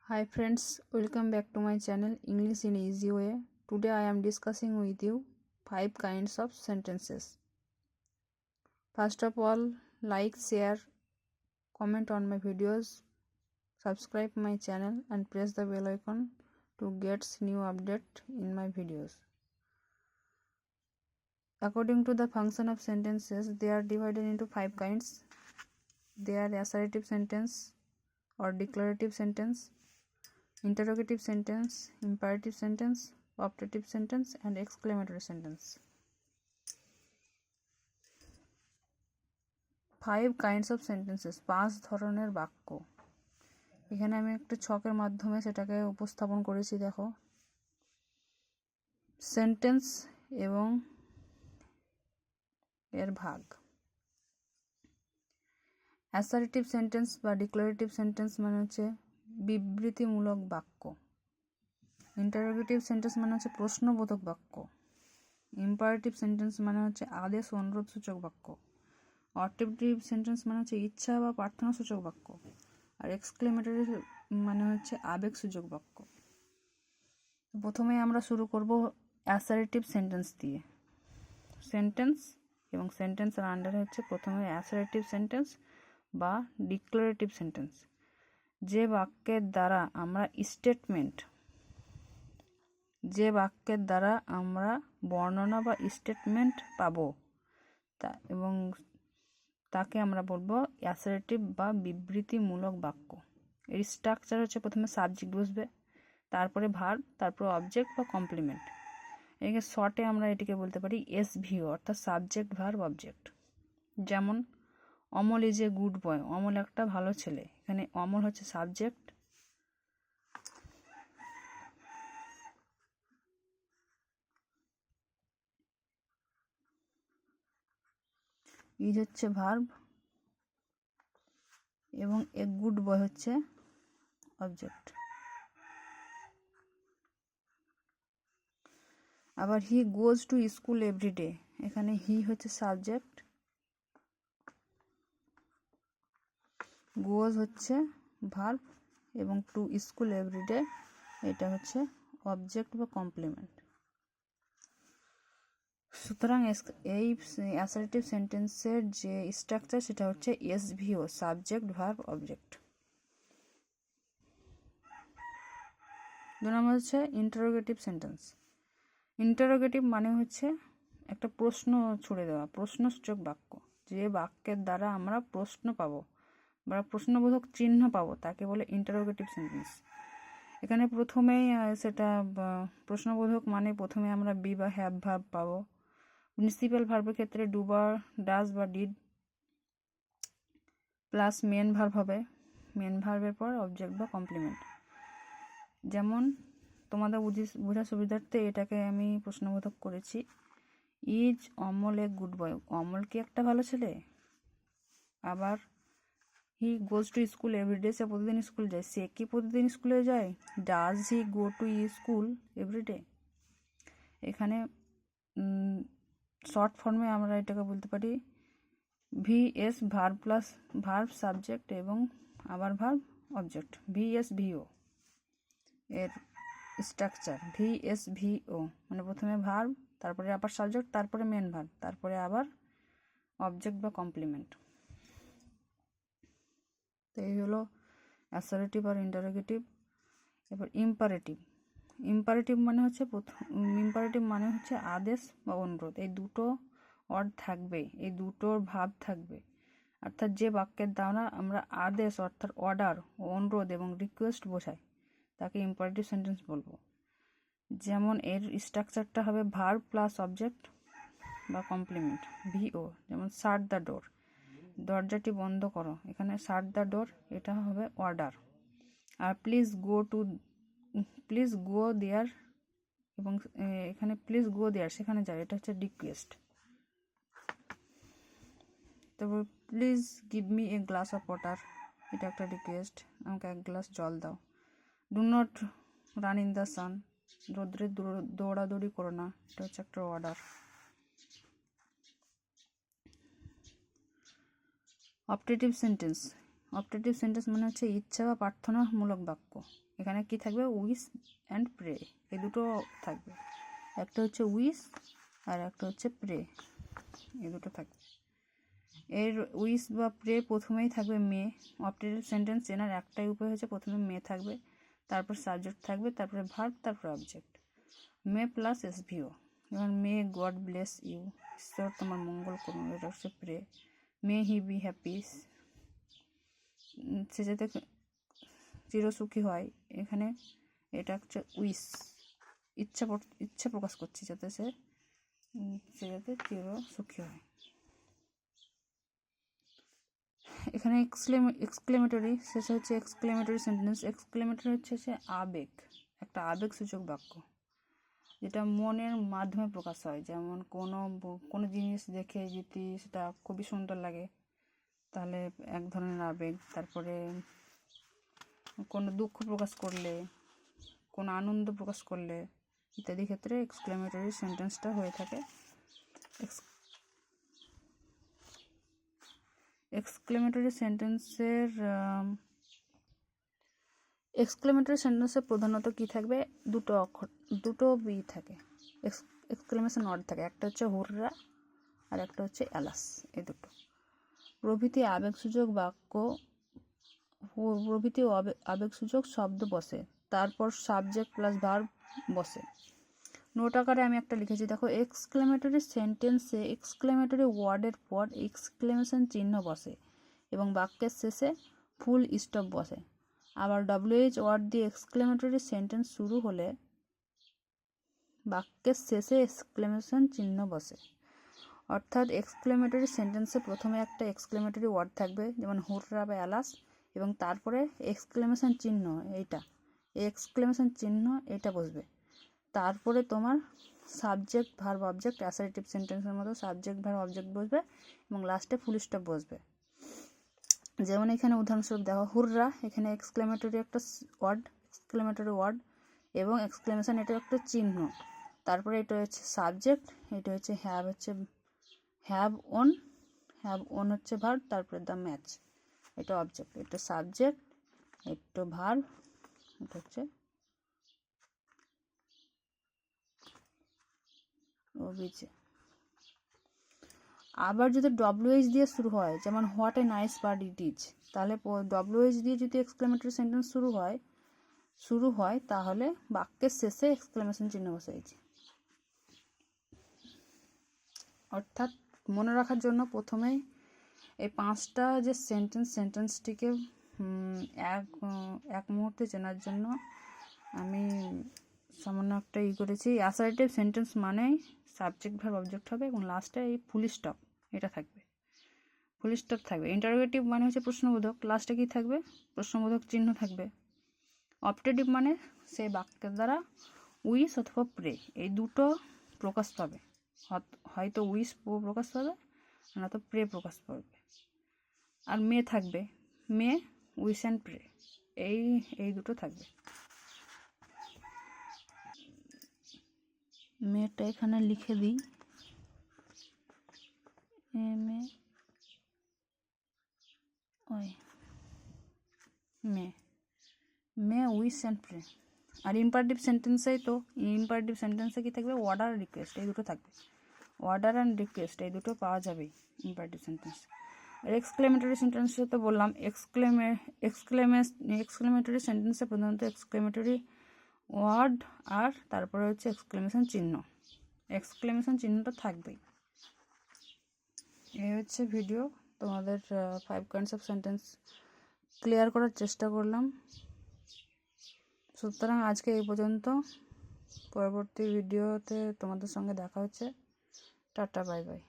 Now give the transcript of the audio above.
Hi friends, welcome back to my channel English in Easy Way. Today I am discussing with you 5 kinds of sentences. First of all, like, share, comment on my videos, subscribe my channel and press the bell icon to get new update in my videos. According to the function of sentences, they are divided into 5 kinds. They are assertive sentence or declarative sentence, interrogative sentence, imperative sentence, optative sentence and exclamatory sentence. 5 kinds of sentences, 5 ধরনের বাক্য। এখানে আমি একটা ছকের মাধ্যমে সেটাকে উপস্থাপন করেছি। দেখো, সেন্টেন্স এবং এর ভাগ। অ্যাসার্টিভ সেন্টেন্স বা ডিক্লারেটিভ সেন্টেন্স মানে হচ্ছে বিবৃতিমূলক বাক্য। ইন্টারোগেটিভ সেন্টেন্স মানে হচ্ছে প্রশ্নবোধক বাক্য। ইম্পারেটিভ সেন্টেন্স মানে হচ্ছে আদেশ অনুরোধসূচক বাক্য। অপটেটিভ সেন্টেন্স মানে হচ্ছে ইচ্ছা বা প্রার্থনাসূচক বাক্য। আর এক্সক্লেমেটরি মানে হচ্ছে আবেগসূচক বাক্য। প্রথমে আমরা শুরু করব অ্যাসার্টিভ সেন্টেন্স দিয়ে। সেন্টেন্স এবং সেন্টেন্সের আন্ডারে হচ্ছে প্রথমে অ্যাসার্টিভ সেন্টেন্স বা ডিক্লারেটিভ সেন্টেন্স। যে বাক্যের দ্বারা আমরা বর্ণনা বা স্টেটমেন্ট পাবো এবং তাকে আমরা বলবো অ্যাসার্টিভ বা বিবৃতিমূলক বাক্য। এর স্ট্রাকচার হচ্ছে প্রথমে সাবজেক্ট বসবে, তারপরে ভার্ব, তারপর অবজেক্ট বা কমপ্লিমেন্ট। এখানে শর্টে আমরা এটিকে বলতে পারি এসভিও, অর্থাৎ সাবজেক্ট ভার্ব অবজেক্ট। যেমন Amal is a good boy, Amal একটা ভালো ছেলে। এখানে অমল হচ্ছে সাবজেক্ট, ইজ হচ্ছে ভার্ব এবং এ গুড বয় হচ্ছে অবজেক্ট। আবার he goes to school every day, এখানে হি হচ্ছে সাবজেক্ট, গোজ হচ্ছে ভার্ব এবং টু স্কুল এভরিডে এটা হচ্ছে অবজেক্ট বা কমপ্লিমেন্ট। সুতরাং এই অ্যাসার্টিভ সেন্টেন্সের যে স্ট্রাকচার সেটা হচ্ছে এসভিও, সাবজেক্ট ভার্ব অবজেক্ট। 2 নম্বর হচ্ছে ইন্টারোগেটিভ সেন্টেন্স। ইন্টারোগেটিভ মানে হচ্ছে একটা প্রশ্ন ছুড়ে দেওয়া, প্রশ্নসূচক বাক্য। যে বাক্যের দ্বারা আমরা প্রশ্ন পাবো বা প্রশ্নবোধক চিহ্ন পাবো তাকে বলে ইন্টারোগেটিভ সেন্টেন্স। এখানে প্রথমেই সেটা প্রশ্নবোধক মানে প্রথমে আমরা বি বা হ্যাভ ভার্ব পাবো। প্রিন্সিপাল ভার্বের ক্ষেত্রে ডু বা ডাজ বা ডিড প্লাস মেন ভার্ব হবে, মেন ভার্বের পর অবজেক্ট বা কমপ্লিমেন্ট। যেমন তোমাদের বোঝার সুবিধার্থে এটাকে আমি প্রশ্নবোধক করেছি। Is Amal a good boy, Amal কি একটা ভালো ছেলে? আবার he goes to school every day, সে প্রতিদিন স্কুল যায়, সে কি প্রতিদিন স্কুলে যায়? Does he go to school every day. এখানে শর্ট ফর্মে আমরা এটাকে বলতে পারি VS verb plus verb subject এবং আবার ভার্ব অবজেক্ট, ভিএসভিও। এর স্ট্রাকচার ভিএসভিও মানে প্রথমে ভার্ব, তারপরে আবার সাবজেক্ট, তারপরে মেন ভার্ব, তারপরে আবার অবজেক্ট বা কমপ্লিমেন্ট। তো এই হলো অ্যাসার্টিভ আর ইন্টারোগেটিভ। এবার ইম্পারেটিভ মানে হচ্ছে আদেশ বা অনুরোধ। এই দুটো ওয়ার্ড থাকবে, এই দুটোর ভাব থাকবে। অর্থাৎ যে বাক্যের দ্বারা আমরা আদেশ অর্থাৎ অর্ডার, অনুরোধ এবং রিকোয়েস্ট বোঝাই তাকে ইম্পারেটিভ সেন্টেন্স বলবো। যেমন এর স্ট্রাকচারটা হবে ভার্ব প্লাস অবজেক্ট বা কমপ্লিমেন্ট, ভিও। যেমন শাট দ্য ডোর, দরজাটি বন্ধ করো, এখানে শাট দ্য ডোর এটা হবে অর্ডার। আর প্লিজ গো দেয়ার এবং এখানে প্লিজ গো দেয়ার সেখানে যাও, এটা হচ্ছে রিকোয়েস্ট। তারপর please give me a glass of water, এটা একটা রিকোয়েস্ট, আমাকে 1 গ্লাস জল দাও। Do not run in the sun, রোদ্রে দৌড়াদৌড়ি করো না, এটা হচ্ছে একটা order. Optative sentence optative sentence মানে হচ্ছে ইচ্ছা বা প্রার্থনামূলক বাক্য। এখানে কি থাকবে? উইশ অ্যান্ড প্রে, এই দুটো থাকবে। একটা হচ্ছে উইশ আর একটা হচ্ছে প্রে, এই দুটো থাকবে। এর উইশ বা প্রে প্রথমেই থাকবে মে। অপটেটিভ সেন্টেন্স চেনার একটাই উপায় হচ্ছে প্রথমে মে থাকবে, তারপর সাবজেক্ট থাকবে, তারপরে ভার্ব, তারপর অবজেক্ট। মে প্লাস এসভিও, যেমন মে গড ব্লেস ইউ, ঈশ্বর তোমার মঙ্গল করুন, এটা হচ্ছে pray. May he be happy, সে যাতে চিরসুখী হয়, এখানে এটা হচ্ছে উইশ, ইচ্ছা প্রকাশ করছি যাতে সে যাতে চিরসুখী হয়। এখানে এক্সক্লেমেটরি, শেষে হচ্ছে এক্সক্লেমেটরি সেন্টেন্স। এক্সক্লেমেটরি হচ্ছে সে আবেগ, একটা আবেগসূচক বাক্য যেটা মনের মাধ্যমে প্রকাশ হয়। যেমন কোনো জিনিস দেখে যদি সেটা খুবই সুন্দর লাগে তাহলে এক ধরনের আবেগ। তারপরে কোনো দুঃখ প্রকাশ করলে, কোনো আনন্দ প্রকাশ করলে ইত্যাদি ক্ষেত্রে এক্সক্লেমেটরি সেন্টেন্সটা হয়ে থাকে। এক্সক্লেমেটরি সেন্টেন্সের প্রধানত কি থাকবে? দুটো থাকে, এক্সক্লেমেশন ওয়ার্ড থাকে। একটা হচ্ছে হুররা আর একটা হচ্ছে অ্যালাস, এই দুটো। প্রভৃতি আবেগসূচক শব্দ বসে, তারপর সাবজেক্ট প্লাস ভার্ব বসে। নোট আকারে আমি একটা লিখেছি, দেখো। এক্সক্লেমেটরি সেন্টেন্সে এক্সক্লেমেটরি ওয়ার্ডের পর এক্সক্লেমেশন চিহ্ন বসে এবং বাক্যের শেষে ফুল স্টপ বসে। আবার WH ওয়ার্ড দিয়ে এক্সক্লেমেটরি সেন্টেন্স শুরু হলে বাক্যের শেষে এক্সক্লেমেশন চিহ্ন বসে। অর্থাৎ এক্সক্লেমেটরি সেন্টেন্সে প্রথমে একটা এক্সক্লেমেটরি ওয়ার্ড থাকবে, যেমন হুররা বা অ্যালাস, এবং তারপরে এক্সক্লেমেশন চিহ্ন, এক্সক্লেমেশন চিহ্ন এটা বসবে। তারপরে তোমার সাবজেক্ট ভার্ব অবজেক্ট, অ্যাসার্টিভ সেন্টেন্সের মতো সাবজেক্ট ভার্ব অবজেক্ট বসবে এবং লাস্টে ফুল স্টপ বসবে। যেমন এখানে উদাহরণস্বরূপ দেখো, হুররা, এখানে এক্সক্লেমেটরি ওয়ার্ড এবং এক্সক্লেমেশন, এটা একটা চিহ্ন। তারপরে এটা হচ্ছে সাবজেক্ট, এটা হচ্ছে হ্যাভ ওন হচ্ছে ভার্ব, তারপরে দ্য ম্যাচ, এটা অবজেক্ট, এটা সাবজেক্ট, এটা ভার্ব, এটা হচ্ছে অভিজে। আবার যদি WH দিয়ে শুরু হয়, যেমন what a nice bird it is, তাহলে WH দিয়ে যদি এক্সক্লেমেটরি সেন্টেন্স শুরু হয় তাহলে বাক্যের শেষে এক্সক্লেমেশন চিহ্ন বসেছে। অর্থাৎ মনে রাখার জন্য প্রথমেই এই 5টা যে সেন্টেন্সটিকে এক মুহূর্তে চেনার জন্য আমি সামান্য একটা করেছি। অ্যাসার্টিভ সেন্টেন্স মানেই সাবজেক্ট ভার্ব অবজেক্ট হবে এবং লাস্টে এই ফুল স্টপ, এটা থাকবে, ফুল স্টপ থাকবে। ইন্টারোগেটিভ মানে হচ্ছে প্রশ্নবোধক, লাস্টে কি থাকবে? প্রশ্নবোধক চিহ্ন থাকবে। অপটেটিভ মানে সেই বাক্যের দ্বারা উইশ অথবা প্রে, এই দুটো প্রকাশ পাবে। হয়তো উইশ প্রকাশ পাবে, নয়তো প্রে প্রকাশ পাবে। আর মে থাকবে, মে, উইশ অ্যান্ড প্রে, এই দুটো থাকবে। মেটা এখানে লিখে দিই, মে উইশ অ্যান্ড প্রে। আর ইম্পারেটিভ সেন্টেন্সে কি থাকবে? অর্ডার, রিকোয়েস্ট, এই দুটো থাকবে। অর্ডার অ্যান্ড রিকোয়েস্ট, এই দুটো পাওয়া যাবে ইম্পারেটিভ সেন্টেন্স। আর এক্সক্লেমেটরি সেন্টেন্সে তো বললাম, এক্সক্লেমেটরি সেন্টেন্সে প্রধানত এক্সক্লেমেটরি ওয়ার্ড আর তারপরে হচ্ছে এক্সক্লেমেশন চিহ্নটা থাকবেই। এই হচ্ছে ভিডিও, তোমাদের 5 কাইন্ডস অফ সেন্টেন্স ক্লিয়ার করার চেষ্টা করলাম। সুতরাং আজকে এই পর্যন্ত। পরবর্তী ভিডিওতে তোমাদের সঙ্গে দেখা হচ্ছে। Tata, bye bye.